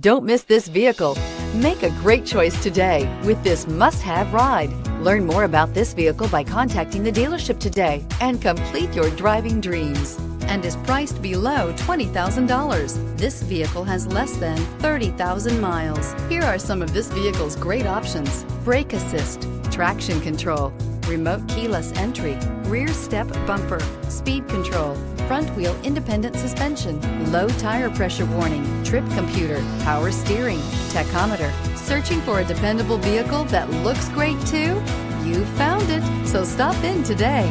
Don't miss this vehicle. Make a great choice today with this must-have ride. Learn more about this vehicle by contacting the dealership today and complete your driving dreams, and is priced below $20,000. This vehicle has less than 30,000 miles. Here are some of this vehicle's great options: brake assist, traction control, remote keyless entry, rear step bumper, speed control, front wheel independent suspension, low tire pressure warning, trip computer, power steering, tachometer. Searching for a dependable vehicle that looks great too? You found it, so stop in today.